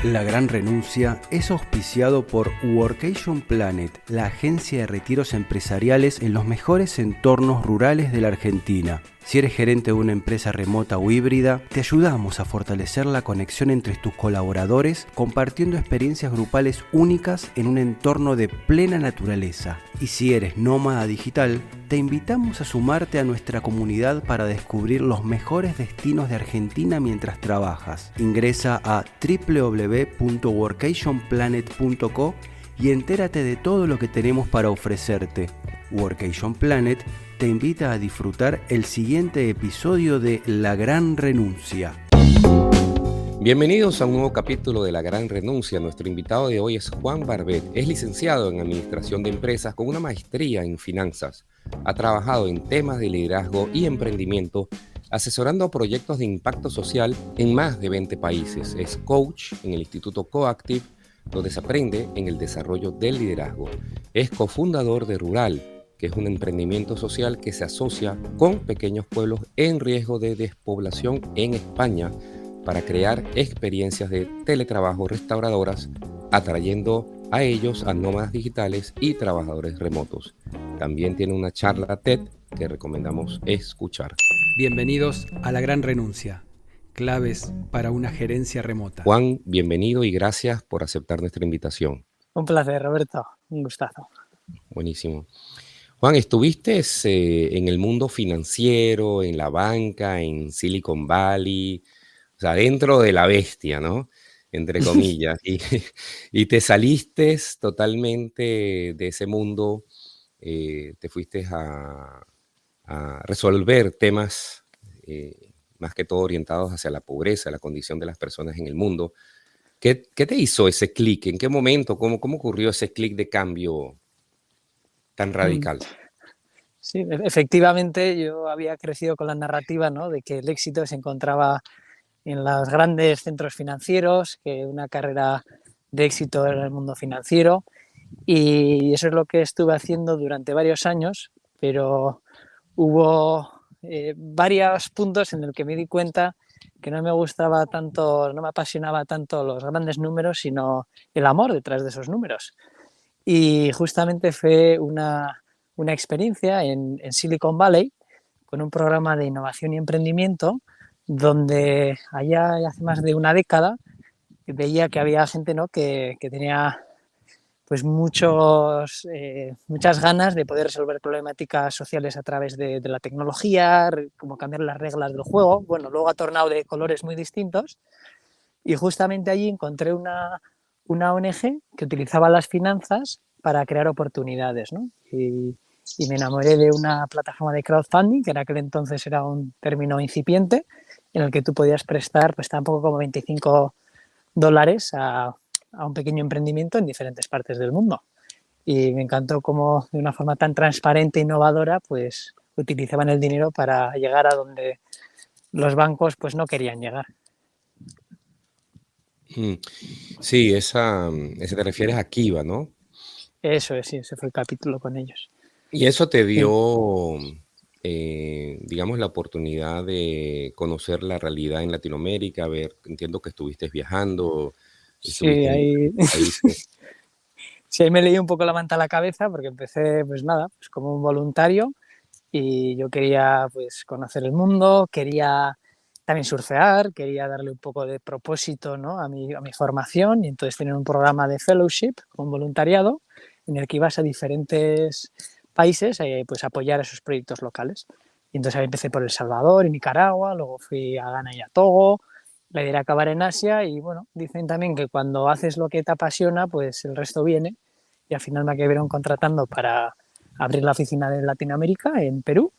La Gran Renuncia es auspiciado por Workation Planet, la agencia de retiros empresariales en los mejores entornos rurales de la Argentina. Si eres gerente de una empresa remota o híbrida, te ayudamos a fortalecer la conexión entre tus colaboradores compartiendo experiencias grupales únicas en un entorno de plena naturaleza. Y si eres nómada digital, te invitamos a sumarte a nuestra comunidad para descubrir los mejores destinos de Argentina mientras trabajas. Ingresa a www.workationplanet.co y entérate de todo lo que tenemos para ofrecerte. Workation Planet te invita a disfrutar el siguiente episodio de La Gran Renuncia. Bienvenidos a un nuevo capítulo de La Gran Renuncia. Nuestro invitado de hoy es Juan Barbet. Es licenciado en Administración de Empresas con una maestría en Finanzas. Ha trabajado en temas de liderazgo y emprendimiento, asesorando proyectos de impacto social en más de 20 países. Es coach en el Instituto Coactive, donde se aprende en el desarrollo del liderazgo. Es cofundador de Rural, que es un emprendimiento social que se asocia con pequeños pueblos en riesgo de despoblación en España para crear experiencias de teletrabajo restauradoras, atrayendo a ellos a nómadas digitales y trabajadores remotos. También tiene una charla TED que recomendamos escuchar. Bienvenidos a La Gran Renuncia, claves para una gerencia remota. Juan, bienvenido y gracias por aceptar nuestra invitación. Un placer, Roberto. Un gustazo. Buenísimo. Juan, estuviste en el mundo financiero, en la banca, en Silicon Valley, o sea, dentro de la bestia, ¿no? Entre comillas. Y te saliste totalmente de ese mundo, te fuiste a resolver temas más que todo orientados hacia la pobreza, la condición de las personas en el mundo. ¿Qué te hizo ese clic? ¿En qué momento? ¿Cómo ocurrió ese clic de cambio tan radical? Sí, efectivamente yo había crecido con la narrativa, ¿no?, de que el éxito se encontraba en los grandes centros financieros, que una carrera de éxito era el mundo financiero, y eso es lo que estuve haciendo durante varios años, pero hubo varios puntos en los que me di cuenta que no me gustaba tanto, no me apasionaba tanto los grandes números, sino el amor detrás de esos números. Y justamente fue una experiencia en Silicon Valley con un programa de innovación y emprendimiento donde allá hace más de una década veía que había gente, ¿no?, que tenía pues muchas ganas de poder resolver problemáticas sociales a través de la tecnología, como cambiar las reglas del juego. Bueno, luego ha tornado de colores muy distintos y justamente allí encontré una ONG que utilizaba las finanzas para crear oportunidades, ¿no? Y me enamoré de una plataforma de crowdfunding, que en aquel entonces era un término incipiente, en el que tú podías prestar pues tampoco como $25 a un pequeño emprendimiento en diferentes partes del mundo. Y me encantó cómo de una forma tan transparente e innovadora pues utilizaban el dinero para llegar a donde los bancos pues no querían llegar. Sí, ese te refieres a Kiva, ¿no? Eso es, sí, ese fue el capítulo con ellos. Y eso te Sí. dio, digamos, la oportunidad de conocer la realidad en Latinoamérica. Entiendo que estuviste viajando, Sí, estuviste en ahí, diferentes países. sí, ahí me leí un poco la manta a la cabeza porque empecé, pues nada, pues como un voluntario y yo quería pues conocer el mundo, quería también surfear, quería darle un poco de propósito, ¿no?, a mi formación, y entonces tener un programa de fellowship con voluntariado en el que ibas a diferentes países pues a apoyar esos proyectos locales. Y entonces ahí empecé por El Salvador y Nicaragua, luego fui a Ghana y a Togo. La idea era acabar en Asia y bueno, dicen también que cuando haces lo que te apasiona, pues el resto viene, y al final me acabaron contratando para abrir la oficina de Latinoamérica en Perú.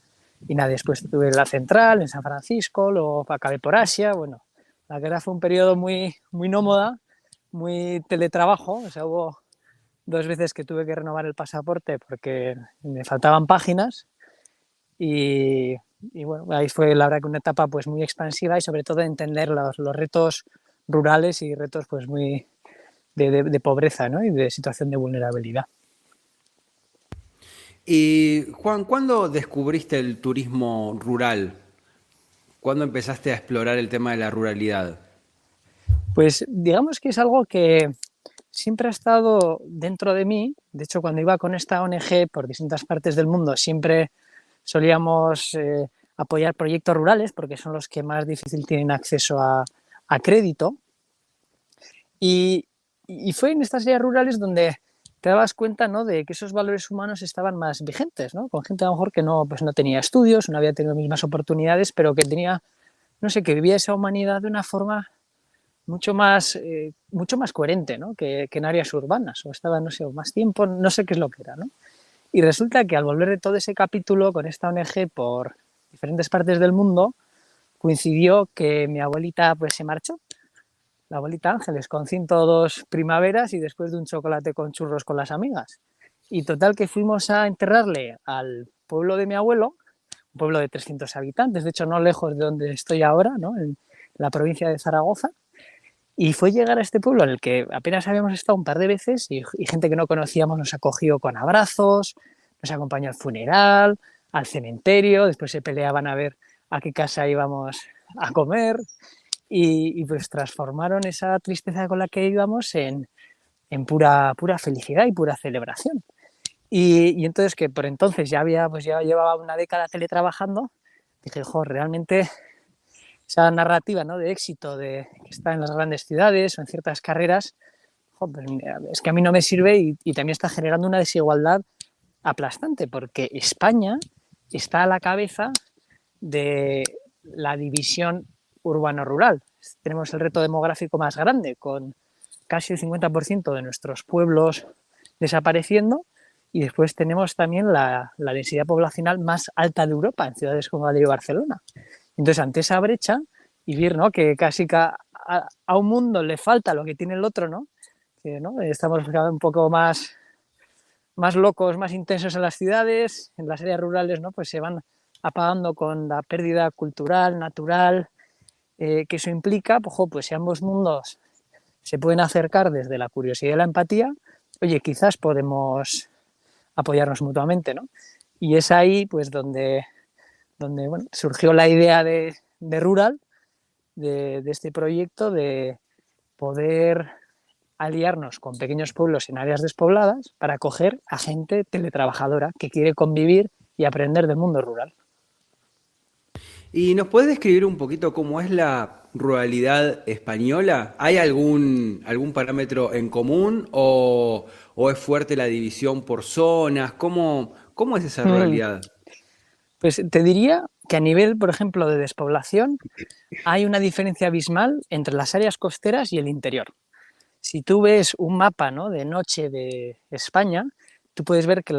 Y nada, después tuve la central en San Francisco, luego acabé por Asia. Bueno, la verdad fue un periodo muy nómada, muy teletrabajo. O sea, hubo 2 veces que tuve que renovar el pasaporte porque me faltaban páginas y bueno, ahí fue la verdad que una etapa pues muy expansiva y sobre todo entender los retos rurales y retos pues muy de pobreza, ¿no?, y de situación de vulnerabilidad. Y Juan, ¿cuándo descubriste el turismo rural? ¿Cuándo empezaste a explorar el tema de la ruralidad? Pues digamos que es algo que siempre ha estado dentro de mí. De hecho, cuando iba con esta ONG por distintas partes del mundo, siempre solíamos apoyar proyectos rurales porque son los que más difícil tienen acceso a crédito. Y fue en estas áreas rurales donde te dabas cuenta, ¿no?, de que esos valores humanos estaban más vigentes, ¿no? Con gente a lo mejor que no, pues no tenía estudios, no había tenido las mismas oportunidades, pero que tenía, no sé, que vivía esa humanidad de una forma mucho más coherente, ¿no?, que en áreas urbanas, o estaba, no sé, más tiempo, no sé qué es lo que era, ¿no? Y resulta que al volver de todo ese capítulo con esta ONG por diferentes partes del mundo, coincidió que mi abuelita pues se marchó, la abuelita Ángeles, con 102 primaveras y después de un chocolate con churros con las amigas. Y total que fuimos a enterrarle al pueblo de mi abuelo, un pueblo de 300 habitantes, de hecho no lejos de donde estoy ahora, ¿no?, en la provincia de Zaragoza. Y fue llegar a este pueblo en el que apenas habíamos estado un par de veces y gente que no conocíamos nos acogió con abrazos, nos acompañó al funeral, al cementerio, después se peleaban a ver a qué casa íbamos a comer y pues transformaron esa tristeza con la que íbamos en pura felicidad y pura celebración. Y entonces que por entonces ya llevaba una década teletrabajando, dije, jo, realmente esa narrativa, ¿no?, de éxito que está en las grandes ciudades o en ciertas carreras, jo, pues es que a mí no me sirve y también está generando una desigualdad aplastante, porque España está a la cabeza de la división urbano-rural. Tenemos el reto demográfico más grande, con casi el 50% de nuestros pueblos desapareciendo, y después tenemos también la densidad poblacional más alta de Europa, en ciudades como Madrid y Barcelona. Entonces, ante esa brecha, y ver, ¿no?, que casi a un mundo le falta lo que tiene el otro, ¿no?, que, ¿no?, estamos un poco más locos, más intensos en las ciudades, en las áreas rurales, ¿no?, pues se van apagando con la pérdida cultural, natural, que eso implica, pues si ambos mundos se pueden acercar desde la curiosidad y la empatía, oye, quizás podemos apoyarnos mutuamente, ¿no? Y es ahí pues donde bueno, surgió la idea de Rural, de este proyecto, de poder aliarnos con pequeños pueblos en áreas despobladas para acoger a gente teletrabajadora que quiere convivir y aprender del mundo rural. ¿Y nos puedes describir un poquito cómo es la ruralidad española? ¿Hay algún parámetro en común o es fuerte la división por zonas? ¿Cómo es esa ruralidad? Pues te diría que a nivel, por ejemplo, de despoblación, hay una diferencia abismal entre las áreas costeras y el interior. Si tú ves un mapa, ¿no?, de noche de España, tú puedes ver que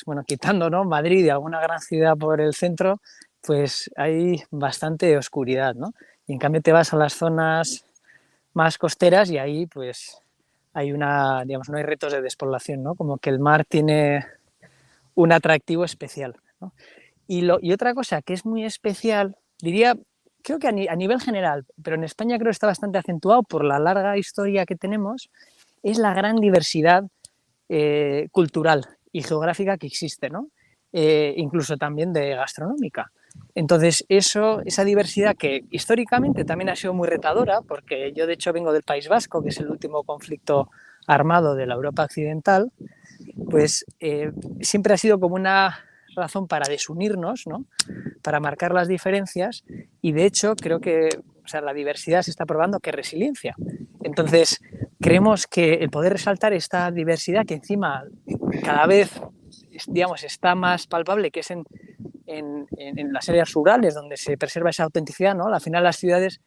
bueno, quitando, ¿no?, Madrid y alguna gran ciudad por el centro, pues hay bastante oscuridad, ¿no? Y en cambio te vas a las zonas más costeras y ahí pues digamos, no hay retos de despoblación, ¿no? Como que el mar tiene un atractivo especial, ¿no? Y otra cosa que es muy especial, diría, creo que a nivel general, pero en España creo que está bastante acentuado por la larga historia que tenemos, es la gran diversidad cultural y geográfica que existe, ¿no? Incluso también de gastronómica. Entonces, esa diversidad que históricamente también ha sido muy retadora, porque yo de hecho vengo del País Vasco, que es el último conflicto armado de la Europa occidental, pues siempre ha sido como una razón para desunirnos, ¿no?, para marcar las diferencias, y de hecho creo que, o sea, la diversidad se está probando que es resiliencia. Entonces, creemos que el poder resaltar esta diversidad, que encima cada vez, digamos, está más palpable, que es en las áreas rurales donde se preserva esa autenticidad, ¿no? Al final las ciudades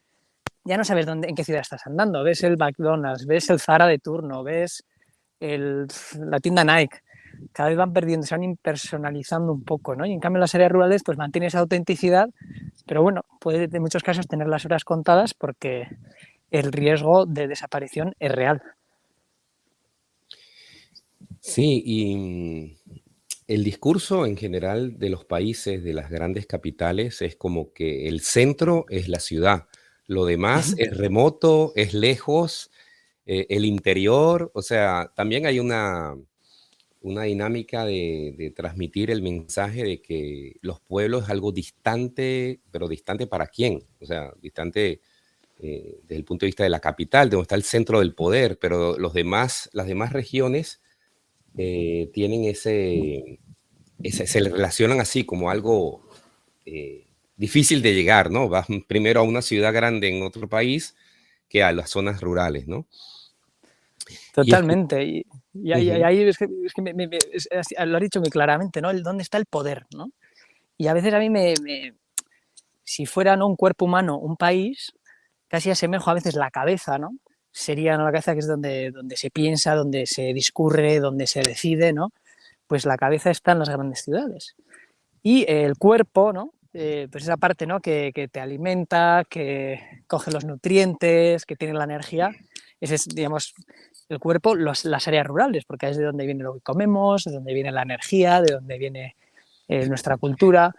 ya no sabes en qué ciudad estás andando, ves el McDonald's, ves el Zara de turno, ves la tienda Nike, cada vez van perdiendo, se van impersonalizando un poco, ¿no? Y en cambio en las áreas rurales pues mantiene esa autenticidad, pero bueno, puede en muchos casos tener las horas contadas porque el riesgo de desaparición es real. Sí, y el discurso en general de los países, de las grandes capitales, es como que el centro es la ciudad, lo demás es remoto, es lejos, el interior, o sea, también hay una dinámica de transmitir el mensaje de que los pueblos es algo distante, pero distante para quién, o sea, distante desde el punto de vista de la capital, donde está el centro del poder, pero las demás regiones tienen se le relacionan así como algo difícil de llegar, ¿no? Vas primero a una ciudad grande en otro país que a las zonas rurales, ¿no? Y es, Totalmente. Y ujú, ahí es que lo has dicho muy claramente, ¿no? ¿Dónde está el poder, ¿no? Y a veces a mí si fuera, ¿no?, un cuerpo humano, un país, casi asemejo a veces la cabeza, ¿no? Sería, ¿no?, la cabeza, que es donde se piensa, donde se discurre, donde se decide, ¿no? Pues la cabeza está en las grandes ciudades. Y el cuerpo, ¿no? Pues esa parte, ¿no?, que te alimenta, que coge los nutrientes, que tiene la energía, ese es, digamos, el cuerpo, las áreas rurales, porque es de donde viene lo que comemos, de donde viene la energía, de donde viene nuestra cultura.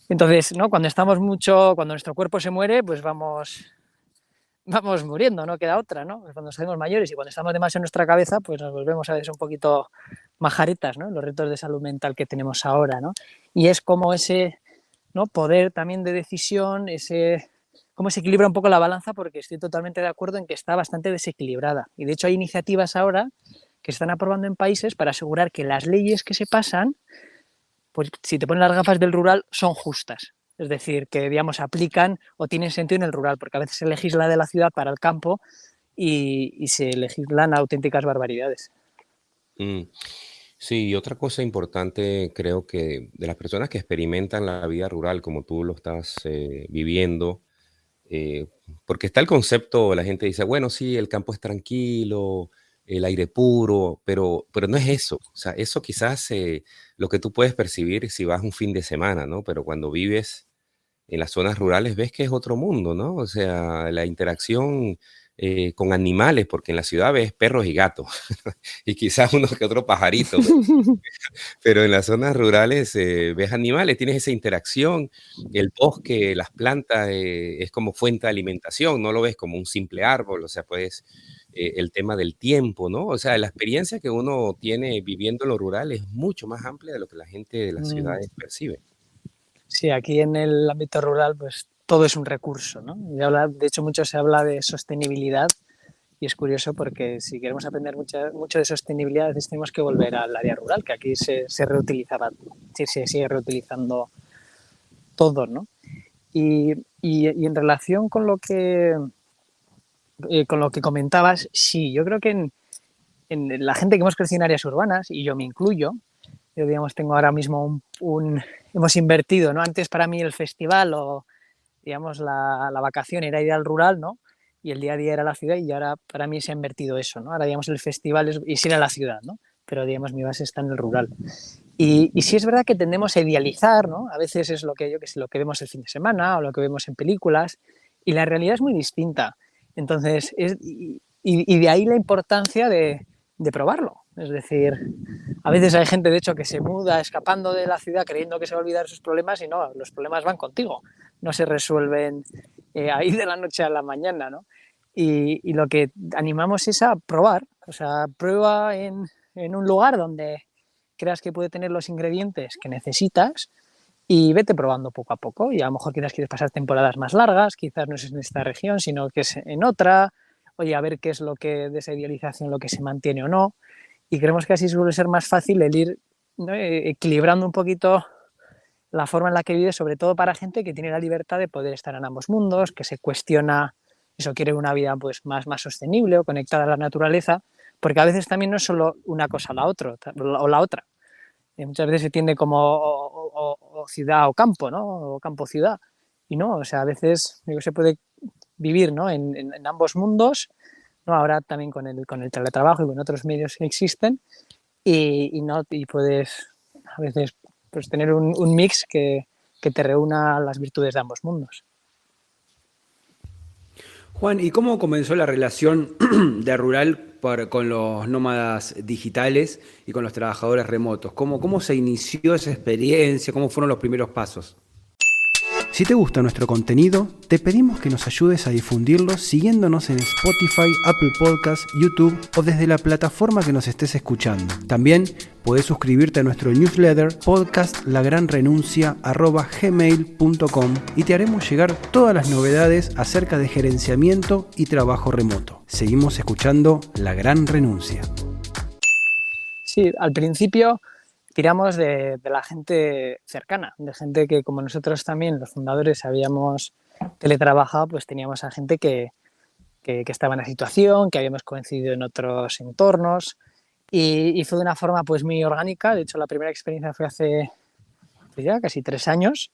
Entonces, ¿no?, cuando nuestro cuerpo se muere, pues vamos muriendo, no queda otra, ¿no? Cuando nos hacemos mayores y cuando estamos demasiado en nuestra cabeza, pues nos volvemos a veces un poquito majaretas, ¿no? Los retos de salud mental que tenemos ahora, ¿no? Y es como ese, ¿no?, poder también de decisión, cómo se equilibra un poco la balanza, porque estoy totalmente de acuerdo en que está bastante desequilibrada. Y de hecho hay iniciativas ahora que se están aprobando en países para asegurar que las leyes que se pasan, pues si te ponen las gafas del rural, son justas. Es decir, que, digamos, aplican o tienen sentido en el rural, porque a veces se legisla de la ciudad para el campo y se legislan auténticas barbaridades. mm. Sí, y otra cosa importante, creo que de las personas que experimentan la vida rural como tú lo estás viviendo, eh, porque está el concepto, la gente dice, bueno, sí, el campo es tranquilo, el aire puro, pero no es eso. O sea, eso quizás lo que tú puedes percibir si vas un fin de semana, ¿no? Pero cuando vives en las zonas rurales ves que es otro mundo, ¿no? O sea, la interacción con animales, porque en la ciudad ves perros y gatos, y quizás uno que otro pajarito, pero en las zonas rurales ves animales, tienes esa interacción, el bosque, las plantas, es como fuente de alimentación, no lo ves como un simple árbol, o sea, pues el tema del tiempo, ¿no? O sea, la experiencia que uno tiene viviendo en lo rural es mucho más amplia de lo que la gente de las ciudades percibe. Sí, aquí en el ámbito rural, pues todo es un recurso, ¿no? De hecho, mucho se habla de sostenibilidad y es curioso porque si queremos aprender mucho de sostenibilidad, a veces tenemos que volver al área rural, que aquí se reutilizaba, se sigue reutilizando todo, ¿no? Y en relación con lo que comentabas, sí, yo creo que en la gente que hemos crecido en áreas urbanas, y yo me incluyo, yo, digamos, tengo ahora mismo hemos invertido, ¿no? Antes para mí el festival o, digamos, la vacación era ir al rural, ¿no? Y el día a día era la ciudad y ahora para mí se ha invertido eso, ¿no? Ahora, digamos, el festival es ir a la ciudad, ¿no? Pero, digamos, mi base está en el rural. Y sí es verdad que tendemos a idealizar, ¿no? A veces es lo que vemos el fin de semana o lo que vemos en películas y la realidad es muy distinta. Entonces, y de ahí la importancia de probarlo. Es decir, a veces hay gente, de hecho, que se muda escapando de la ciudad creyendo que se va a olvidar sus problemas y no, los problemas van contigo, no se resuelven ahí de la noche a la mañana, ¿no? Y lo que animamos es a probar, o sea, prueba en un lugar donde creas que puede tener los ingredientes que necesitas y vete probando poco a poco. Y a lo mejor quieres pasar temporadas más largas, quizás no es en esta región, sino que es en otra. Oye, a ver qué es lo que de esa idealización lo que se mantiene o no. Y creemos que así suele ser más fácil el ir, ¿no?, equilibrando un poquito la forma en la que vives, sobre todo para gente que tiene la libertad de poder estar en ambos mundos, que se cuestiona eso, quiere una vida pues más sostenible o conectada a la naturaleza, porque a veces también no es solo una cosa o la otra. Muchas veces se tiende como o ciudad o campo, ¿no? O campo-ciudad. Y no, o sea, a veces digo, se puede vivir, ¿no?, en ambos mundos, ¿no? Ahora también con el teletrabajo y con otros medios que existen, y puedes a veces pues, tener un mix que te reúna las virtudes de ambos mundos. Juan, ¿y cómo comenzó la relación de Rural con los nómadas digitales y con los trabajadores remotos? ¿Cómo se inició esa experiencia? ¿Cómo fueron los primeros pasos? Si te gusta nuestro contenido, te pedimos que nos ayudes a difundirlo siguiéndonos en Spotify, Apple Podcasts, YouTube o desde la plataforma que nos estés escuchando. También puedes suscribirte a nuestro newsletter podcastlagranrenuncia@gmail.com y te haremos llegar todas las novedades acerca de gerenciamiento y trabajo remoto. Seguimos escuchando La Gran Renuncia. Sí, al principio tiramos de la gente cercana, de gente que como nosotros también, los fundadores, habíamos teletrabajado, pues teníamos a gente que estaba en la situación, que habíamos coincidido en otros entornos y fue de una forma pues muy orgánica. De hecho, la primera experiencia fue hace pues ya casi 3 años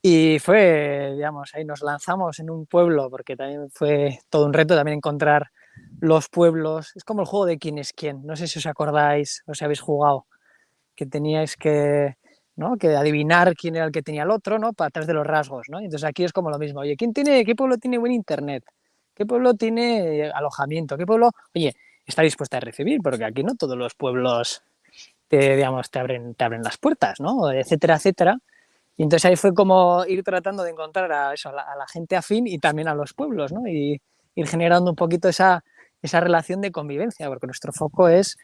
y fue, digamos, ahí nos lanzamos en un pueblo porque también fue todo un reto también encontrar los pueblos. Es como el juego de quién es quién. No sé si os acordáis o si habéis jugado, que teníais que, ¿no?, que adivinar quién era el que tenía el otro, ¿no?, para través de los rasgos, ¿no? Entonces aquí es como lo mismo. Oye, ¿qué pueblo tiene buen internet? ¿Qué pueblo tiene alojamiento? ¿Qué pueblo, oye, está dispuesto a recibir? Porque aquí no todos los pueblos digamos, te abren las puertas, ¿no? Etcétera, etcétera. Y entonces ahí fue como ir tratando de encontrar a la gente afín y también a los pueblos, ¿no? Y ir generando un poquito esa relación de convivencia, porque nuestro foco es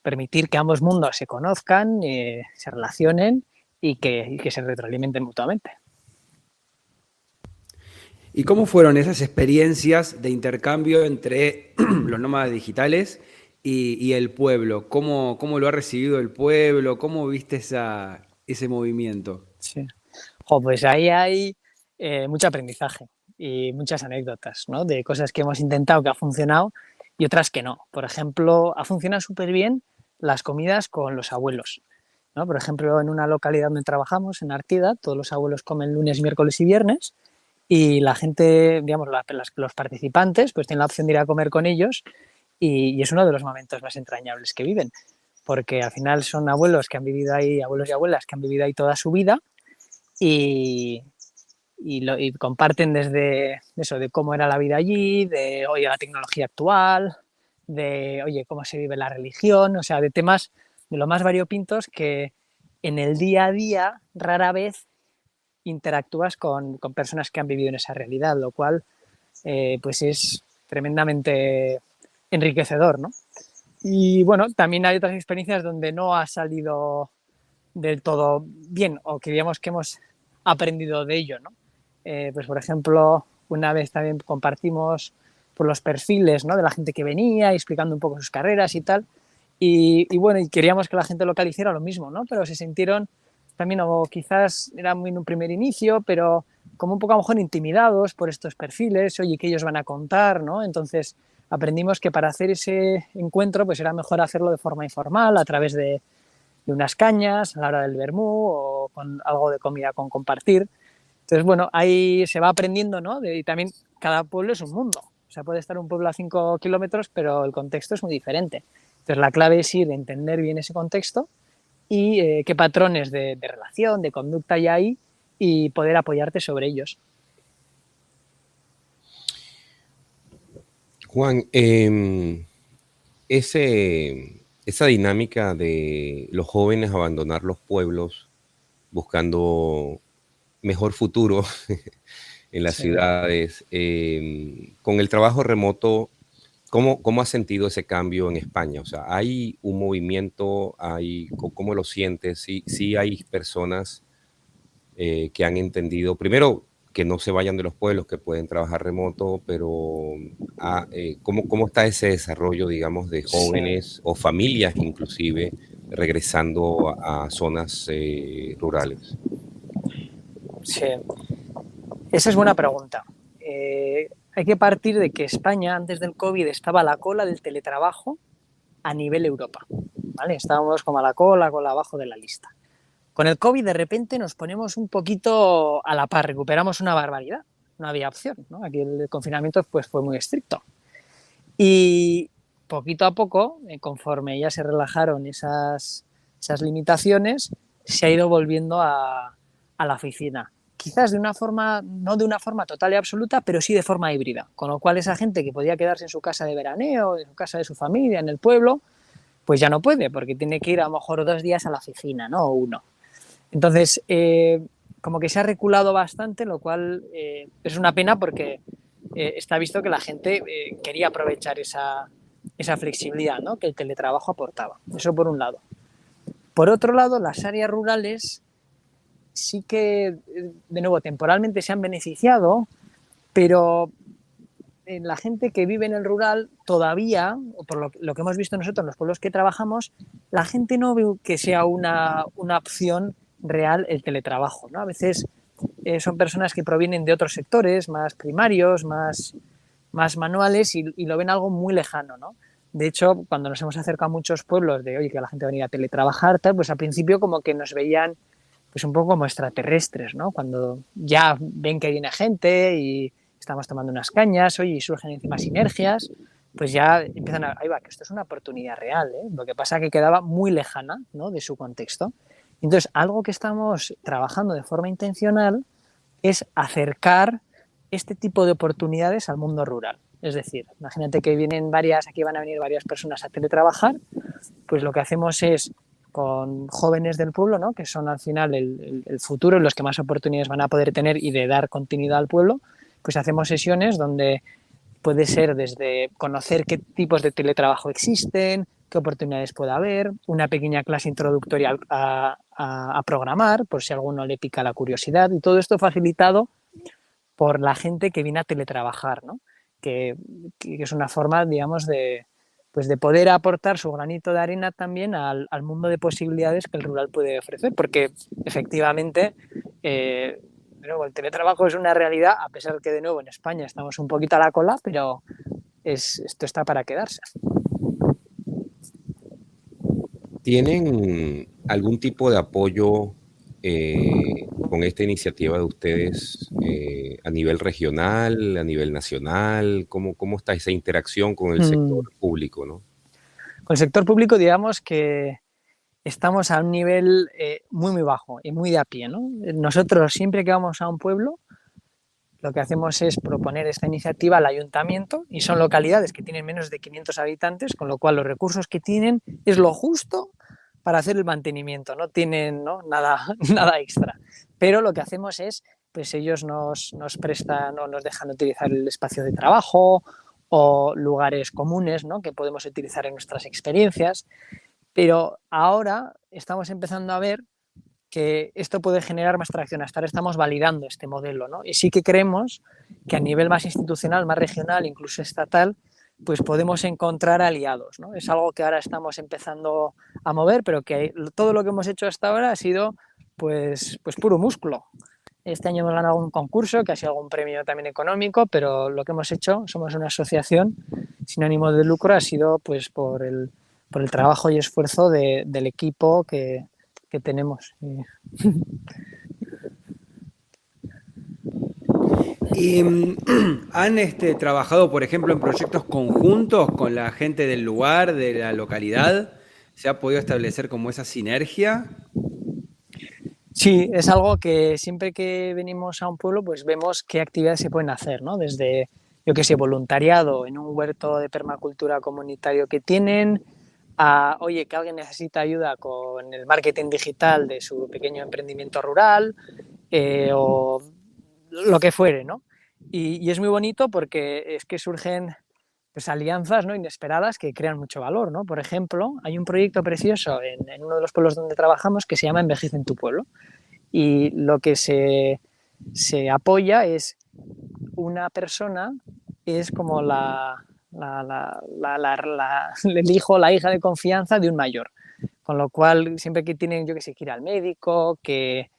permitir que ambos mundos se conozcan, se relacionen y que se retroalimenten mutuamente. ¿Y cómo fueron esas experiencias de intercambio entre los nómadas digitales y el pueblo? ¿Cómo lo ha recibido el pueblo? ¿Cómo viste ese movimiento? Sí. Pues ahí hay mucho aprendizaje y muchas anécdotas, ¿no?, de cosas que hemos intentado que ha funcionado y otras que no. Por ejemplo, ha funcionado súper bien las comidas con los abuelos, ¿no? Por ejemplo, en una localidad donde trabajamos, en Artida, todos los abuelos comen lunes, miércoles y viernes y la gente, digamos, los participantes, pues tienen la opción de ir a comer con ellos y es uno de los momentos más entrañables que viven, porque al final son abuelos que han vivido ahí, abuelos y abuelas que han vivido ahí toda su vida y comparten desde eso, de cómo era la vida allí, de, oye, la tecnología actual, de, oye, cómo se vive la religión, o sea, de temas de lo más variopintos que en el día a día rara vez interactúas con personas que han vivido en esa realidad, lo cual pues es tremendamente enriquecedor, ¿no? Y bueno, también hay otras experiencias donde no ha salido del todo bien o que digamos que hemos aprendido de ello, ¿no? Pues por ejemplo, una vez también compartimos por los perfiles, ¿no?, de la gente que venía, explicando un poco sus carreras y tal, y bueno, y queríamos que la gente local hiciera lo mismo, ¿no? Pero se sintieron también, o quizás era muy en un primer inicio, pero como un poco a lo mejor intimidados por estos perfiles, oye, ¿qué ellos van a contar?, ¿no? Entonces aprendimos que para hacer ese encuentro pues era mejor hacerlo de forma informal, a través de unas cañas, a la hora del vermú o con algo de comida con compartir. Entonces, bueno, ahí se va aprendiendo, ¿no? Y también cada pueblo es un mundo. O sea, puede estar un pueblo a 5 kilómetros, pero el contexto es muy diferente. Entonces, la clave es ir a entender bien ese contexto y qué patrones de relación, de conducta hay ahí y poder apoyarte sobre ellos. Juan, esa dinámica de los jóvenes abandonar los pueblos buscando mejor futuro en las ciudades, con el trabajo remoto, ¿cómo has sentido ese cambio en España? O sea, ¿hay un movimiento? ¿Cómo lo sientes? Sí hay personas que han entendido, primero, que no se vayan de los pueblos, que pueden trabajar remoto, pero ¿cómo está ese desarrollo, digamos, de jóvenes o familias inclusive regresando a zonas rurales? Sí, esa es buena pregunta. Hay que partir de que España antes del COVID estaba a la cola del teletrabajo a nivel Europa, ¿vale? Estábamos como a la cola abajo de la lista. Con el COVID de repente nos ponemos un poquito a la par, recuperamos una barbaridad, no había opción, ¿no? Aquí el confinamiento pues fue muy estricto. Y poquito a poco, conforme ya se relajaron esas limitaciones, se ha ido volviendo a la oficina. Quizás de una forma, no de una forma total y absoluta, pero sí de forma híbrida. Con lo cual esa gente que podía quedarse en su casa de veraneo, en su casa de su familia, en el pueblo, pues ya no puede, porque tiene que ir a lo mejor 2 días a la oficina, ¿no? O 1. Entonces, como que se ha reculado bastante, lo cual es una pena porque está visto que la gente quería aprovechar esa flexibilidad, ¿no?, que el teletrabajo aportaba. Eso por un lado. Por otro lado, las áreas rurales sí que, de nuevo, temporalmente se han beneficiado, pero la gente que vive en el rural todavía, o por lo que hemos visto nosotros en los pueblos que trabajamos, la gente no ve que sea una opción real el teletrabajo, ¿no? A veces son personas que provienen de otros sectores, más primarios, más manuales, y lo ven algo muy lejano, ¿no? De hecho, cuando nos hemos acercado a muchos pueblos de, oye, que la gente va a venir a teletrabajar, tal, pues al principio como que nos veían pues un poco como extraterrestres, ¿no? Cuando ya ven que viene gente y estamos tomando unas cañas, oye, y surgen encima sinergias, pues ya empiezan a, ahí va, que esto es una oportunidad real, ¿eh? Lo que pasa es que quedaba muy lejana, ¿no?, de su contexto. Entonces, algo que estamos trabajando de forma intencional es acercar este tipo de oportunidades al mundo rural. Es decir, imagínate que aquí van a venir varias personas a teletrabajar, pues lo que hacemos es, con jóvenes del pueblo, ¿no?, que son al final el futuro, los que más oportunidades van a poder tener y de dar continuidad al pueblo, pues hacemos sesiones donde puede ser desde conocer qué tipos de teletrabajo existen, qué oportunidades puede haber, una pequeña clase introductoria a programar, por si a alguno le pica la curiosidad, y todo esto facilitado por la gente que viene a teletrabajar, ¿no?, que es una forma, digamos, de poder aportar su granito de arena también al mundo de posibilidades que el rural puede ofrecer, porque efectivamente, de nuevo, el teletrabajo es una realidad, a pesar que de nuevo en España estamos un poquito a la cola, pero esto está para quedarse. ¿Tienen algún tipo de apoyo con esta iniciativa de ustedes a nivel regional, a nivel nacional? ¿Cómo está esa interacción con el sector público, ¿no? Con el sector público, digamos que estamos a un nivel muy, muy bajo y muy de a pie, ¿no? Nosotros, siempre que vamos a un pueblo, lo que hacemos es proponer esta iniciativa al ayuntamiento, y son localidades que tienen menos de 500 habitantes, con lo cual los recursos que tienen es lo justo para hacer el mantenimiento, no tienen, ¿no?, nada extra. Pero lo que hacemos es, pues ellos nos prestan o nos dejan utilizar el espacio de trabajo o lugares comunes, ¿no?, que podemos utilizar en nuestras experiencias. Pero ahora estamos empezando a ver que esto puede generar más tracción. Hasta ahora estamos validando este modelo, ¿no? Y sí que creemos que a nivel más institucional, más regional, incluso estatal, pues podemos encontrar aliados, ¿no? Es algo que ahora estamos empezando a mover, pero que todo lo que hemos hecho hasta ahora ha sido pues puro músculo. Este año hemos ganado un concurso que ha sido algún premio también económico, pero lo que hemos hecho, somos una asociación sin ánimo de lucro, ha sido pues por el trabajo y esfuerzo del equipo que tenemos. ¿Y han trabajado, por ejemplo, en proyectos conjuntos con la gente del lugar, de la localidad? ¿Se ha podido establecer como esa sinergia? Sí, es algo que siempre que venimos a un pueblo, pues vemos qué actividades se pueden hacer, ¿no? Desde, yo qué sé, voluntariado en un huerto de permacultura comunitario que tienen, a, oye, que alguien necesita ayuda con el marketing digital de su pequeño emprendimiento rural, o lo que fuere, ¿no? Y es muy bonito porque es que surgen pues alianzas, ¿no?, inesperadas que crean mucho valor, ¿no? Por ejemplo, hay un proyecto precioso en uno de los pueblos donde trabajamos que se llama Envejece en tu pueblo, y lo que se apoya es una persona, es como el hijo o la hija de confianza de un mayor, con lo cual siempre que tienen, yo que sé, que ir al médico, que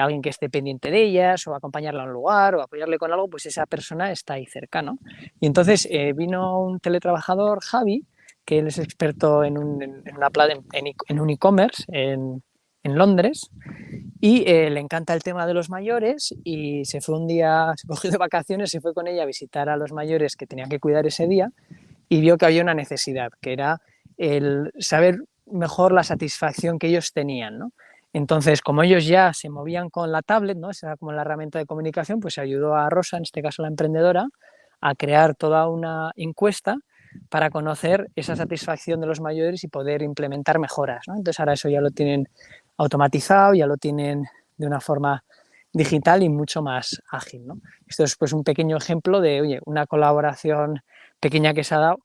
alguien que esté pendiente de ellas, o acompañarla a un lugar, o apoyarle con algo, pues esa persona está ahí cerca, ¿no? Y entonces vino un teletrabajador, Javi, que él es experto en un e-commerce en Londres, y le encanta el tema de los mayores, y se fue un día, se cogió de vacaciones, se fue con ella a visitar a los mayores que tenían que cuidar ese día, y vio que había una necesidad, que era el saber mejor la satisfacción que ellos tenían, ¿no? Entonces, como ellos ya se movían con la tablet, ¿no?, esa era como la herramienta de comunicación, pues ayudó a Rosa, en este caso la emprendedora, a crear toda una encuesta para conocer esa satisfacción de los mayores y poder implementar mejoras, ¿no? Entonces ahora eso ya lo tienen automatizado, ya lo tienen de una forma digital y mucho más ágil, ¿no? Esto es pues un pequeño ejemplo de, oye, una colaboración pequeña que se ha dado,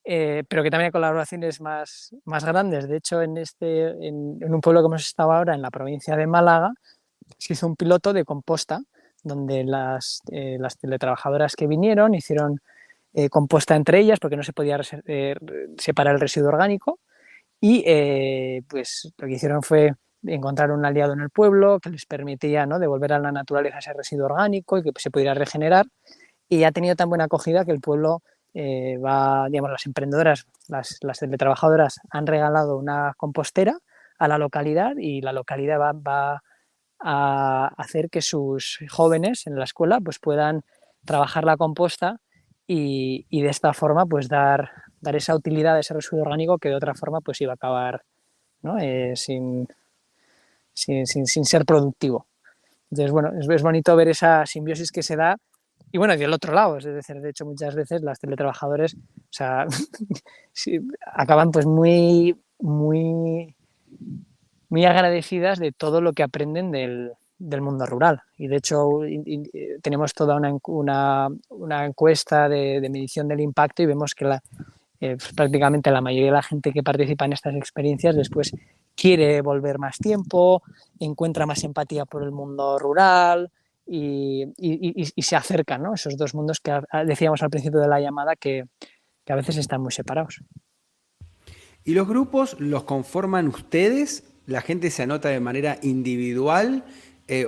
pero que también hay colaboraciones más grandes. De hecho, en un pueblo que hemos estado ahora, en la provincia de Málaga, se hizo un piloto de composta, donde las teletrabajadoras que vinieron hicieron composta entre ellas, porque no se podía separar el residuo orgánico, y pues lo que hicieron fue encontrar un aliado en el pueblo que les permitía, ¿no?, devolver a la naturaleza ese residuo orgánico y que se pudiera regenerar. Y ha tenido tan buena acogida que el pueblo digamos, las emprendedoras, las teletrabajadoras han regalado una compostera a la localidad, y la localidad va a hacer que sus jóvenes en la escuela pues puedan trabajar la composta, y de esta forma pues dar esa utilidad a ese residuo orgánico que de otra forma pues iba a acabar, ¿no?, sin ser productivo. Entonces, bueno, es bonito ver esa simbiosis que se da. Y bueno, y del otro lado, es decir, de hecho muchas veces las teletrabajadores, o sea, sí, acaban pues muy agradecidas de todo lo que aprenden del mundo rural. Y de hecho tenemos toda una encuesta de medición del impacto, y vemos que pues, prácticamente la mayoría de la gente que participa en estas experiencias después quiere volver más tiempo, encuentra más empatía por el mundo rural, y se acercan, ¿no?, esos dos mundos que decíamos al principio de la llamada que a veces están muy separados. ¿Y los grupos los conforman ustedes? ¿La gente se anota de manera individual?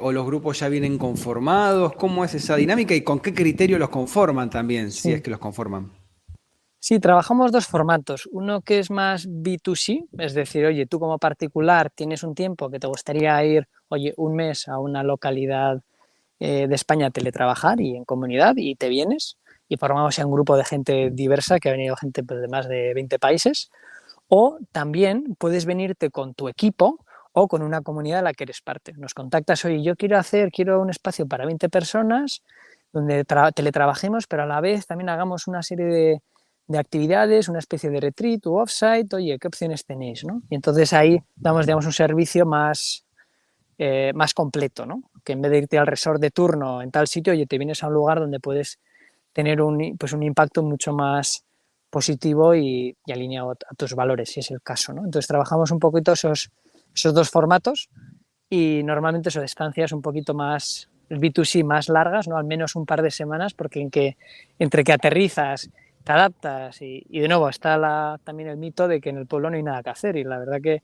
¿O los grupos ya vienen conformados? ¿Cómo es esa dinámica y con qué criterio los conforman también, si es Sí. que los conforman? Sí, trabajamos dos formatos. Uno que es más B2C, es decir, oye, tú como particular tienes un tiempo que te gustaría ir, oye, un mes a una localidad de España a teletrabajar y en comunidad, y te vienes, y formamos ya un grupo de gente diversa, que ha venido gente pues, de más de 20 países. O también puedes venirte con tu equipo o con una comunidad de la que eres parte. Nos contactas, oye, yo quiero un espacio para 20 personas donde teletrabajemos, pero a la vez también hagamos una serie de actividades, una especie de retreat o offsite, oye, ¿qué opciones tenéis?, ¿no? Y entonces ahí damos, digamos, un servicio más completo, ¿no? Que en vez de irte al resort de turno en tal sitio, oye, te vienes a un lugar donde puedes tener pues un impacto mucho más positivo y alineado a tus valores, si es el caso, ¿no? Entonces trabajamos un poquito esos dos formatos, y normalmente son estancias un poquito más, el B2C, más largas, ¿no?, al menos un par de semanas, porque entre que aterrizas, te adaptas, y de nuevo está también el mito de que en el pueblo no hay nada que hacer, y la verdad que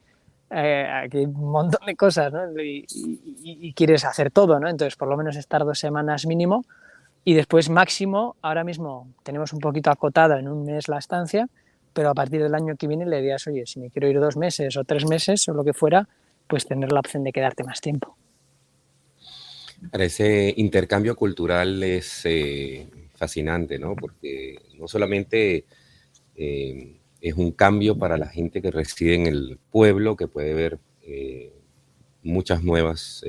aquí hay un montón de cosas, ¿no?, y quieres hacer todo, ¿no? Entonces por lo menos estar 2 semanas mínimo, y después máximo, ahora mismo tenemos un poquito acotada en un mes la estancia, pero a partir del año que viene la idea es, oye, si me quiero ir 2 meses o 3 meses o lo que fuera, pues tener la opción de quedarte más tiempo. Para ese intercambio cultural es fascinante, ¿no? Porque no solamente es un cambio para la gente que reside en el pueblo, que puede ver muchas nuevas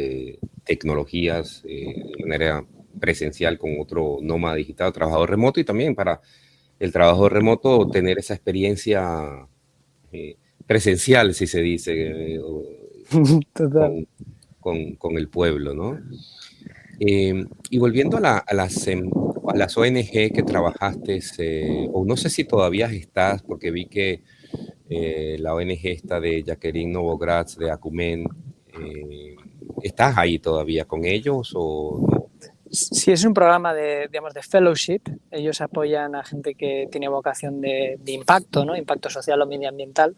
tecnologías de manera presencial con otro nómada digital, trabajador remoto, y también para el trabajo remoto tener esa experiencia presencial, si se dice, Total. con el pueblo, ¿no? Y volviendo a las ONG que trabajaste, o no sé si todavía estás, porque vi que la ONG esta de Jacqueline Novogratz de Acumen, ¿estás ahí todavía con ellos o no? Sí, es un programa digamos, de fellowship. Ellos apoyan a gente que tiene vocación de impacto, ¿no?, impacto social o medioambiental.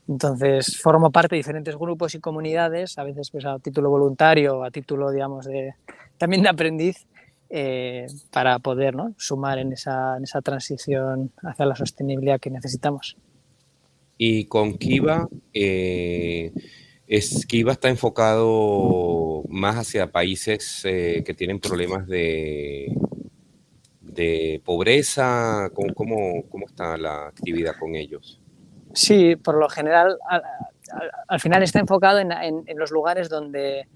Entonces formo parte de diferentes grupos y comunidades, a veces pues a título voluntario, a título, digamos, también de aprendiz, para poder, ¿no?, sumar en esa transición hacia la sostenibilidad que necesitamos. Y con Kiva, Kiva está enfocado más hacia países que tienen problemas de pobreza. ¿Cómo está la actividad con ellos? Sí, por lo general, al final está enfocado en los lugares donde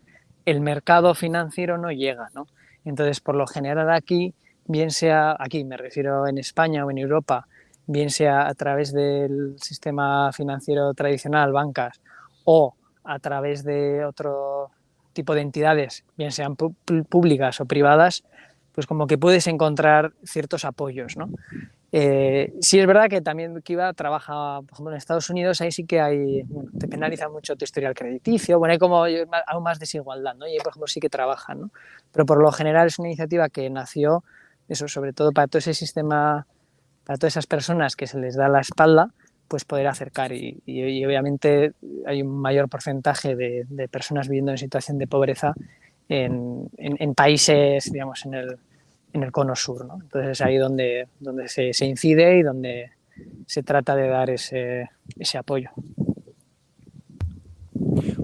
el mercado financiero no llega, ¿no? Entonces, por lo general aquí, bien sea, aquí me refiero en España o en Europa, bien sea a través del sistema financiero tradicional, bancas, o a través de tipo de entidades, bien sean públicas o privadas, pues como que puedes encontrar ciertos apoyos, ¿no? Sí es verdad que también Kiva trabaja, por ejemplo, en Estados Unidos, ahí sí que hay, bueno, te penaliza mucho tu historial crediticio, bueno, hay como aún más desigualdad, ¿no? Y ahí, por ejemplo, sí que trabajan, ¿no? Pero por lo general es una iniciativa que nació, eso, sobre todo para todo ese sistema, para todas esas personas que se les da la espalda, pues poder acercar y obviamente hay un mayor porcentaje de personas viviendo en situación de pobreza en países, digamos, en el cono sur, ¿no? Entonces es ahí donde se incide y donde se trata de dar ese apoyo.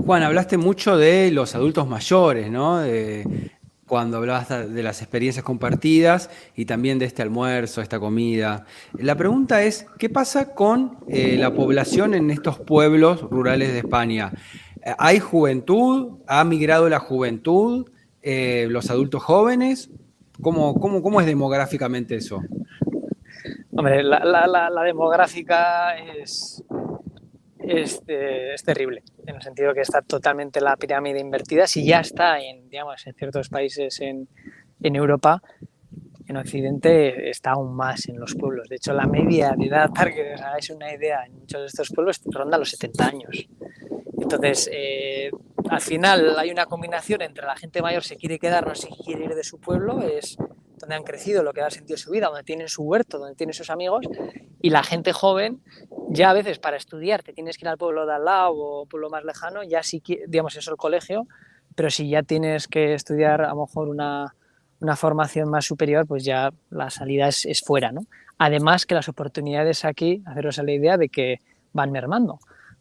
Juan, hablaste mucho de los adultos mayores, ¿no? Cuando hablabas de las experiencias compartidas y también de este almuerzo, esta comida. La pregunta es, ¿qué pasa con la población en estos pueblos rurales de España? ¿Hay juventud? ¿Ha migrado la juventud? ¿Los adultos jóvenes? ¿Cómo es demográficamente eso? Hombre, la demográfica es terrible, en el sentido que está totalmente la pirámide invertida. Si ya está digamos, en ciertos países en Europa, en Occidente está aún más en los pueblos. De hecho, la media de edad, para que os hagáis una idea, en muchos de estos pueblos ronda los 70 años. Entonces, al final hay una combinación entre la gente mayor se quiere quedar, no se quiere ir de su pueblo, es donde han crecido, lo que da sentido a su vida, donde tienen su huerto, donde tienen sus amigos, y la gente joven, ya a veces para estudiar te tienes que ir al pueblo de al lado o pueblo más lejano, ya sí, digamos, eso el colegio, pero si ya tienes que estudiar a lo mejor una formación más superior, pues ya la salida es fuera, ¿no? Además que las oportunidades aquí, haceros la idea de que van mermando,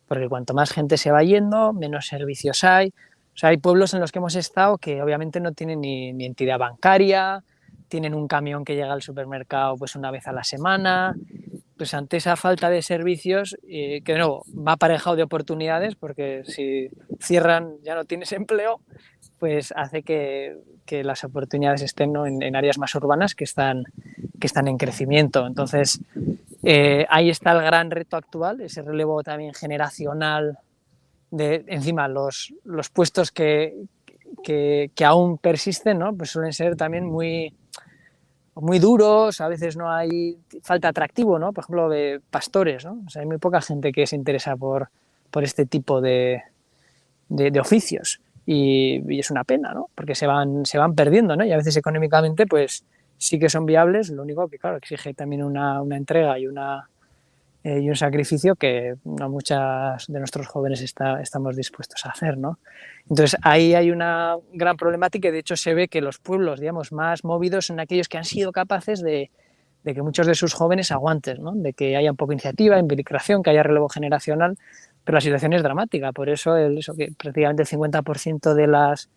porque cuanto más gente se va yendo, menos servicios hay. O sea, hay pueblos en los que hemos estado que obviamente no tienen ni entidad bancaria, tienen un camión que llega al supermercado pues una vez a la semana. Pues ante esa falta de servicios, que de nuevo va aparejado de oportunidades, porque si cierran ya no tienes empleo, pues hace que las oportunidades estén, ¿no?, en áreas más urbanas que están en crecimiento. Entonces, ahí está el gran reto actual, ese relevo también generacional de encima los puestos que aún persisten, ¿no? Pues suelen ser también muy duros, a veces no hay falta atractivo, ¿no? Por ejemplo, de pastores, ¿no? O sea, hay muy poca gente que se interesa por este tipo de oficios y es una pena, ¿no? Porque se van perdiendo, ¿no? Y a veces económicamente pues sí que son viables, lo único que claro exige también una entrega y un sacrificio que no muchas de nuestros jóvenes estamos dispuestos a hacer, ¿no? Entonces ahí hay una gran problemática y de hecho se ve que los pueblos, digamos, más movidos son aquellos que han sido capaces de que muchos de sus jóvenes aguanten, ¿no? De que haya un poco de iniciativa, implicación, que haya relevo generacional, pero la situación es dramática, por eso que prácticamente el 50% de las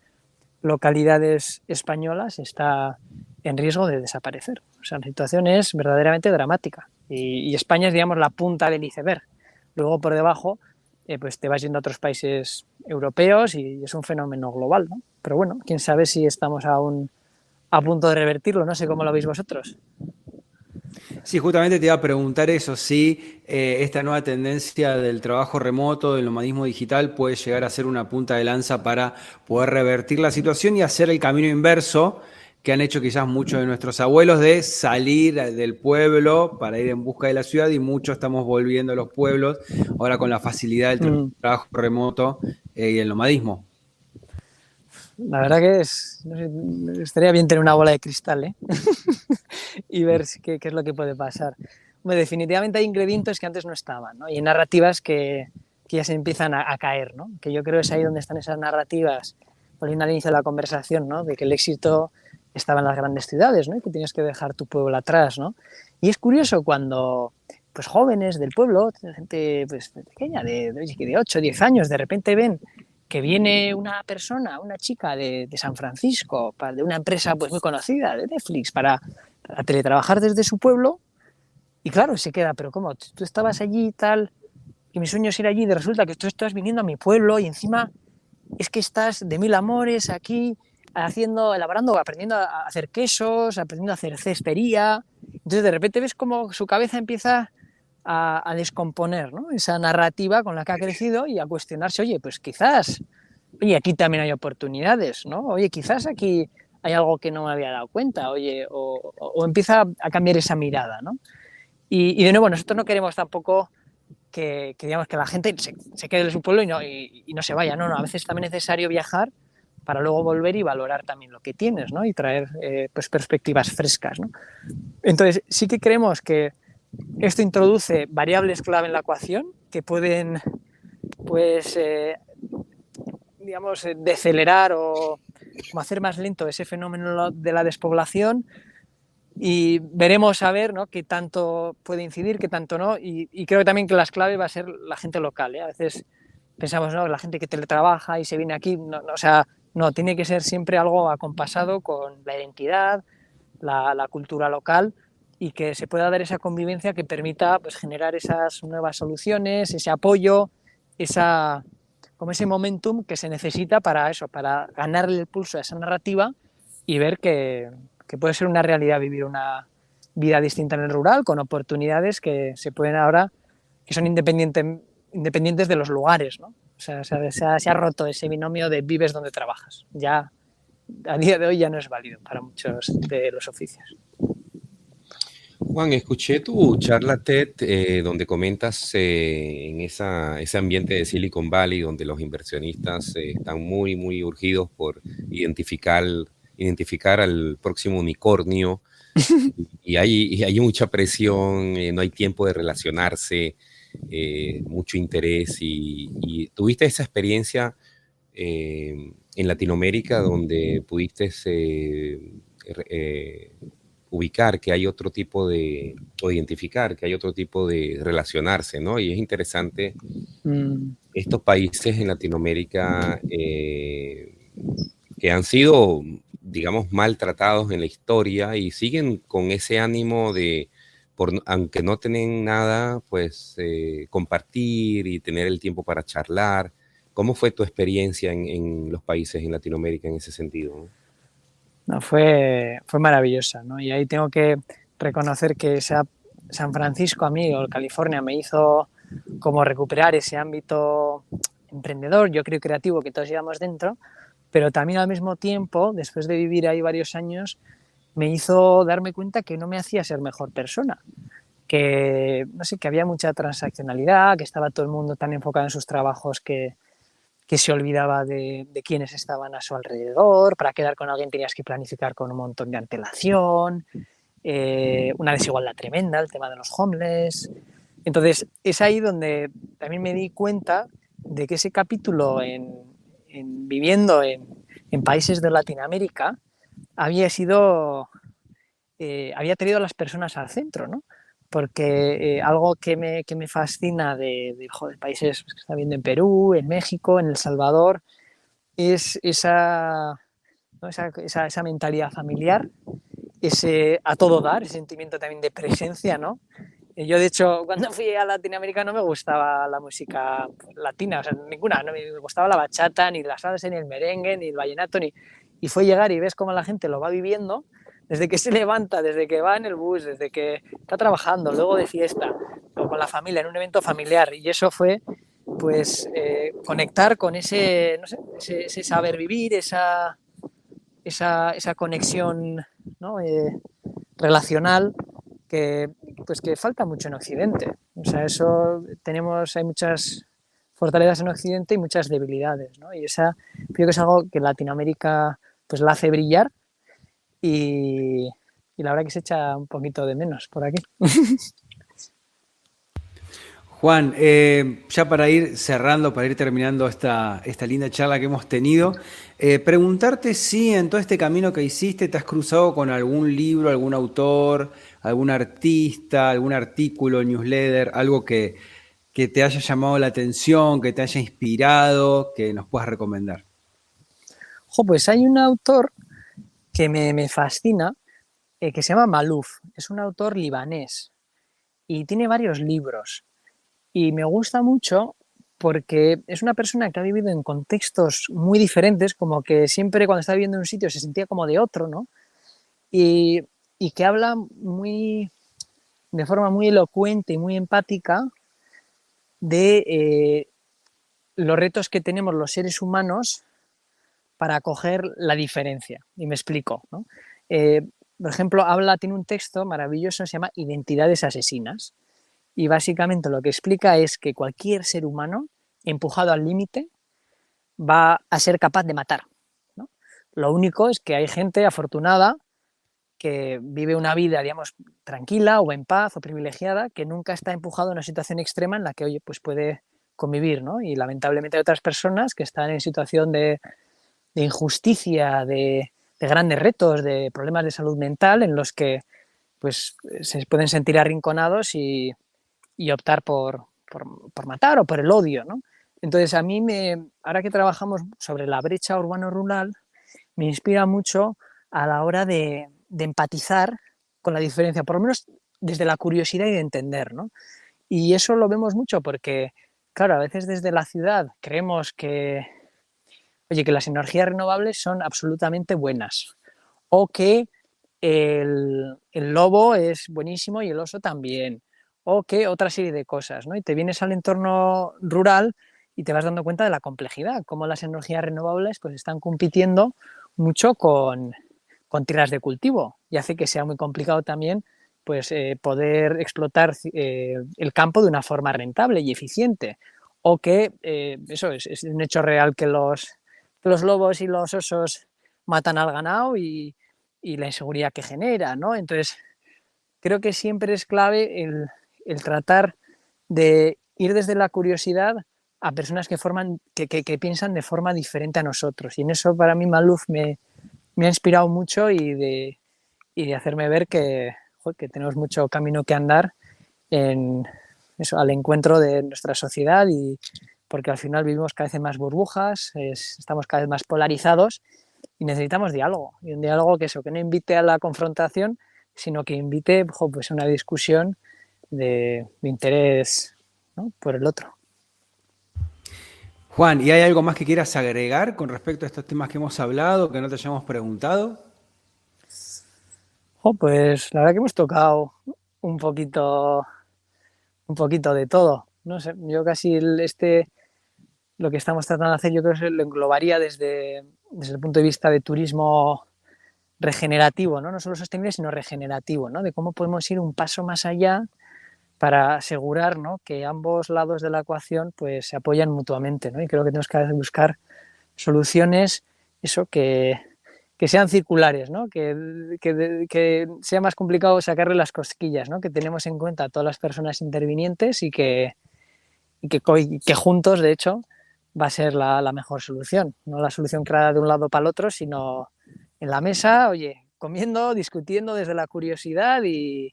localidades españolas está en riesgo de desaparecer. O sea, la situación es verdaderamente dramática y España es, digamos, la punta del iceberg. Luego, por debajo, pues te vas yendo a otros países europeos y es un fenómeno global, ¿no? Pero bueno, quién sabe si estamos aún a punto de revertirlo, no sé cómo lo veis vosotros. Sí, justamente te iba a preguntar eso, si esta nueva tendencia del trabajo remoto, del nomadismo digital, puede llegar a ser una punta de lanza para poder revertir la situación y hacer el camino inverso que han hecho quizás muchos de nuestros abuelos de salir del pueblo para ir en busca de la ciudad y muchos estamos volviendo a los pueblos ahora con la facilidad del trabajo remoto y el nomadismo. La verdad que no sé, estaría bien tener una bola de cristal, ¿eh? Y ver qué es lo que puede pasar. Bueno, definitivamente hay ingredientes que antes no estaban, ¿no? Y hay narrativas que ya se empiezan a caer, ¿no? Que yo creo que es ahí donde están esas narrativas, volviendo al inicio de la conversación, ¿no? De que el éxito estaba en las grandes ciudades, ¿no? Y que tienes que dejar tu pueblo atrás, ¿no? Y es curioso cuando pues jóvenes del pueblo, gente pues pequeña, de 8 o 10 años, de repente ven que viene una persona, una chica de San Francisco, de una empresa pues muy conocida, de Netflix, para teletrabajar desde su pueblo, y claro, se queda, pero ¿cómo? Tú estabas allí y tal, y mi sueño es ir allí, y resulta que tú estás viniendo a mi pueblo, y encima es que estás de mil amores aquí, elaborando, aprendiendo a hacer quesos, aprendiendo a hacer cestería. Entonces de repente ves como su cabeza empieza a descomponer, ¿no? Esa narrativa con la que ha crecido y a cuestionarse, oye, pues quizás oye, aquí también hay oportunidades, ¿no? Oye, quizás aquí hay algo que no me había dado cuenta, oye, o empieza a cambiar esa mirada, ¿no? Y de nuevo, nosotros no queremos tampoco digamos, que la gente se quede en su pueblo y no se vaya, no, no, a veces también es necesario viajar para luego volver y valorar también lo que tienes, ¿no? Y traer pues perspectivas frescas, ¿no? Entonces, sí que creemos que esto introduce variables clave en la ecuación que pueden, pues, digamos, decelerar o hacer más lento ese fenómeno de la despoblación y veremos a ver, ¿no?, qué tanto puede incidir, qué tanto no, y creo también que las claves va a ser la gente local, ¿eh? A veces pensamos, no, la gente que teletrabaja y se viene aquí, no, no, o sea, no, tiene que ser siempre algo acompasado con la identidad, la cultura local y que se pueda dar esa convivencia que permita, pues, generar esas nuevas soluciones, ese apoyo, esa, como ese momentum que se necesita para eso, para ganarle el pulso a esa narrativa y ver que puede ser una realidad vivir una vida distinta en el rural, con oportunidades que se pueden ahora, que son independientes de los lugares, ¿no? O sea, se ha roto ese binomio de vives donde trabajas. Ya, a día de hoy ya no es válido para muchos de los oficios. Juan, escuché tu charla TED donde comentas en ese ambiente de Silicon Valley donde los inversionistas están muy, muy urgidos por identificar al próximo unicornio y hay mucha presión, no hay tiempo de relacionarse, mucho interés y tuviste esa experiencia en Latinoamérica donde pudiste ubicar que hay otro tipo o identificar que hay otro tipo de relacionarse, ¿no? Y es interesante estos países en Latinoamérica que han sido, digamos, maltratados en la historia y siguen con ese ánimo de, aunque no tienen nada, pues compartir y tener el tiempo para charlar. ¿Cómo fue tu experiencia en los países en Latinoamérica en ese sentido, ¿no? No, fue maravillosa, ¿no? Y ahí tengo que reconocer que San Francisco a mí, o California, me hizo como recuperar ese ámbito emprendedor, yo creo creativo que todos llevamos dentro, pero también al mismo tiempo, después de vivir ahí varios años, me hizo darme cuenta que no me hacía ser mejor persona, que, no sé, que había mucha transaccionalidad, que estaba todo el mundo tan enfocado en sus trabajos que se olvidaba de quiénes estaban a su alrededor, para quedar con alguien tenías que planificar con un montón de antelación, una desigualdad tremenda, el tema de los homeless. Entonces, es ahí donde también me di cuenta de que ese capítulo viviendo en países de Latinoamérica había sido, había traído a las personas al centro, ¿no? Porque algo que me fascina de países que está viendo en Perú, en México, en El Salvador, es esa, ¿no?, esa mentalidad familiar, ese a todo dar, ese sentimiento también de presencia, ¿no? Yo, de hecho, cuando fui a Latinoamérica no me gustaba la música latina, o sea, ninguna, no me gustaba la bachata, ni la salsa, ni el merengue, ni el vallenato, y fue llegar y ves cómo la gente lo va viviendo, desde que se levanta, desde que va en el bus, desde que está trabajando, luego de fiesta, o con la familia, en un evento familiar, y eso fue, pues, conectar con ese, no sé, ese saber vivir, esa conexión, ¿no?, relacional que, pues, que falta mucho en Occidente. O sea, hay muchas fortalezas en Occidente y muchas debilidades, ¿no? Y esa creo que es algo que Latinoamérica, pues, la hace brillar y la verdad que se echa un poquito de menos por aquí. Juan, ya para ir cerrando, para ir terminando esta linda charla que hemos tenido, preguntarte si en todo este camino que hiciste te has cruzado con algún libro, algún autor, algún artista, algún artículo, newsletter, algo que te haya llamado la atención, que te haya inspirado, que nos puedas recomendar. Pues hay un autor que me fascina, que se llama Malouf. Es un autor libanés y tiene varios libros. Y me gusta mucho porque es una persona que ha vivido en contextos muy diferentes, como que siempre cuando está viviendo en un sitio se sentía como de otro, ¿no? Y, y que habla de forma muy elocuente y muy empática de los retos que tenemos los seres humanos para acoger la diferencia. Y me explico, ¿no? Por ejemplo, tiene un texto maravilloso, se llama Identidades asesinas. Y básicamente lo que explica es que cualquier ser humano, empujado al límite, va a ser capaz de matar, ¿no? Lo único es que hay gente afortunada que vive una vida, digamos, tranquila o en paz o privilegiada, que nunca está empujado a una situación extrema en la que, oye, pues puede convivir, ¿no? Y lamentablemente hay otras personas que están en situación de injusticia, de grandes retos, de problemas de salud mental, en los que pues se pueden sentir arrinconados y optar por matar o por el odio, ¿no? Entonces, ahora que trabajamos sobre la brecha urbano-rural, me inspira mucho a la hora de empatizar con la diferencia, por lo menos desde la curiosidad y de entender, ¿no? Y eso lo vemos mucho porque, claro, a veces desde la ciudad creemos que las energías renovables son absolutamente buenas o que el lobo es buenísimo y el oso también, o que otra serie de cosas, ¿no? Y te vienes al entorno rural y te vas dando cuenta de la complejidad, cómo las energías renovables pues están compitiendo mucho con tierras de cultivo y hace que sea muy complicado también pues poder explotar el campo de una forma rentable y eficiente, o que eso es un hecho real que los lobos y los osos matan al ganado y la inseguridad que genera, ¿no? Entonces, creo que siempre es clave el tratar de ir desde la curiosidad a personas que piensan de forma diferente a nosotros. Y en eso para mí Maluf me ha inspirado mucho y de hacerme ver que tenemos mucho camino que andar en eso, al encuentro de nuestra sociedad, y porque al final vivimos cada vez en más burbujas, estamos cada vez más polarizados y necesitamos diálogo, y un diálogo que no invite a la confrontación, sino que invite pues a una discusión de interés, ¿no?, por el otro. Juan, ¿y hay algo más que quieras agregar con respecto a estos temas que hemos hablado, que no te hayamos preguntado? Pues la verdad que hemos tocado un poquito de todo. No sé, yo casi lo que estamos tratando de hacer, yo creo que lo englobaría desde el punto de vista de turismo regenerativo, ¿no? No solo sostenible, sino regenerativo, ¿no? De cómo podemos ir un paso más allá para asegurar, ¿no?, que ambos lados de la ecuación pues se apoyan mutuamente, ¿no? Y creo que tenemos que buscar soluciones que sean circulares, ¿no? Que sea más complicado sacarle las cosquillas, ¿no?, que tenemos en cuenta a todas las personas intervinientes y que juntos, de hecho, va a ser la mejor solución. No la solución creada de un lado para el otro, sino en la mesa, oye, comiendo, discutiendo desde la curiosidad y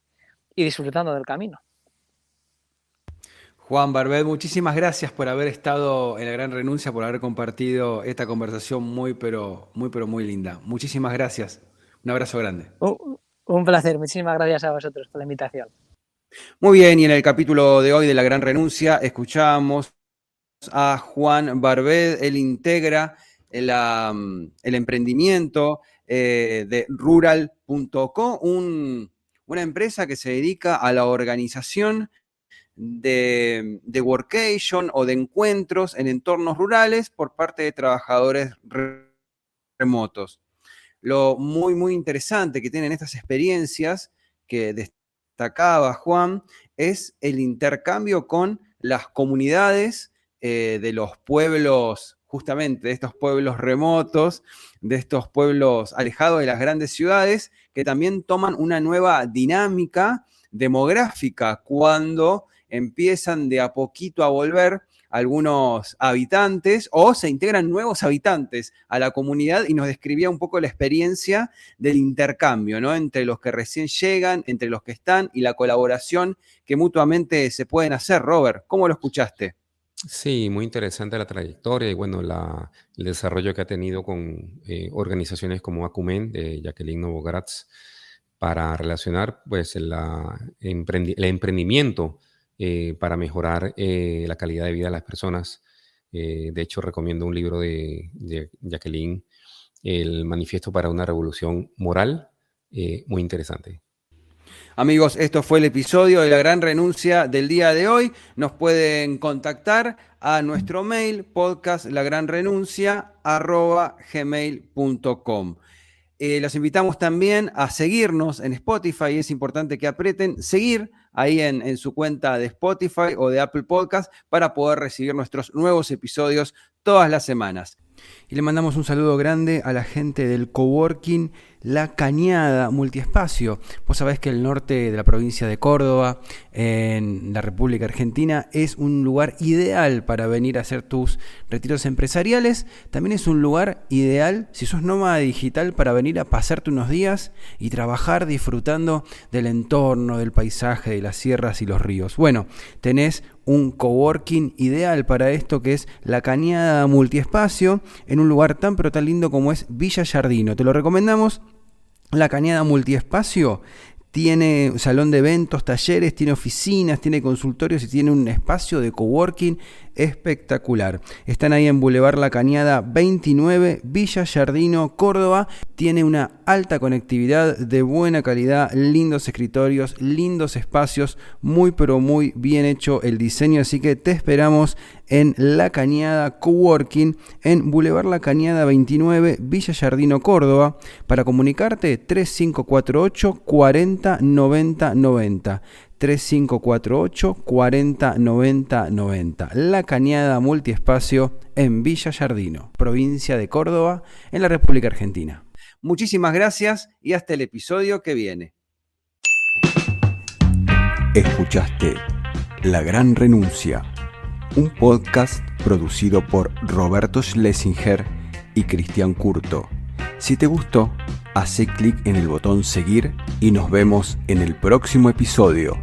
disfrutando del camino. Juan Barbet, muchísimas gracias por haber estado en La Gran Renuncia, por haber compartido esta conversación muy, pero muy linda. Muchísimas gracias. Un abrazo grande. Un placer. Muchísimas gracias a vosotros por la invitación. Muy bien, y en el capítulo de hoy de La Gran Renuncia escuchamos a Juan Barbet. Él integra el emprendimiento de rural.co, una empresa que se dedica a la organización de workation o de encuentros en entornos rurales por parte de trabajadores remotos. Lo muy interesante que tienen estas experiencias que destacaba Juan es el intercambio con las comunidades de los pueblos, justamente de estos pueblos remotos, de estos pueblos alejados de las grandes ciudades, que también toman una nueva dinámica demográfica cuando empiezan de a poquito a volver algunos habitantes o se integran nuevos habitantes a la comunidad, y nos describía un poco la experiencia del intercambio, ¿no?, entre los que recién llegan, entre los que están, y la colaboración que mutuamente se pueden hacer. Robert, ¿cómo lo escuchaste? Sí, muy interesante la trayectoria y bueno, el desarrollo que ha tenido con organizaciones como Acumen de Jacqueline Novogratz para relacionar pues el emprendimiento para mejorar la calidad de vida de las personas. De hecho, recomiendo un libro de Jacqueline, El Manifiesto para una Revolución Moral, muy interesante. Amigos, esto fue el episodio de La Gran Renuncia del día de hoy. Nos pueden contactar a nuestro mail podcastlagranrenuncia@gmail.com. Los invitamos también a seguirnos en Spotify. Es importante que aprieten seguir ahí en su cuenta de Spotify o de Apple Podcast para poder recibir nuestros nuevos episodios todas las semanas. Y le mandamos un saludo grande a la gente del coworking La Cañada Multiespacio. Vos sabés que el norte de la provincia de Córdoba, en la República Argentina, es un lugar ideal para venir a hacer tus retiros empresariales. También es un lugar ideal, si sos nómada digital, para venir a pasarte unos días y trabajar disfrutando del entorno, del paisaje, de las sierras y los ríos. Bueno, tenés un coworking ideal para esto, que es La Cañada Multiespacio, en un lugar tan pero tan lindo como es Villa Giardino. Te lo recomendamos. La Cañada Multiespacio tiene salón de eventos, talleres, tiene oficinas, tiene consultorios y tiene un espacio de coworking espectacular. Están ahí en Boulevard La Cañada 29, Villa Giardino, Córdoba. Tiene una alta conectividad de buena calidad, lindos escritorios, lindos espacios, muy pero muy bien hecho el diseño, así que te esperamos en La Cañada Coworking en Boulevard La Cañada 29, Villa Giardino, Córdoba. Para comunicarte, 3548 40 90 90. 3548 40 90 90. La Cañada Multiespacio en Villa Giardino, provincia de Córdoba, en la República Argentina. Muchísimas gracias y hasta el episodio que viene. Escuchaste La Gran Renuncia, un podcast producido por Roberto Schlesinger y Cristian Curto. Si te gustó, hace clic en el botón seguir y nos vemos en el próximo episodio.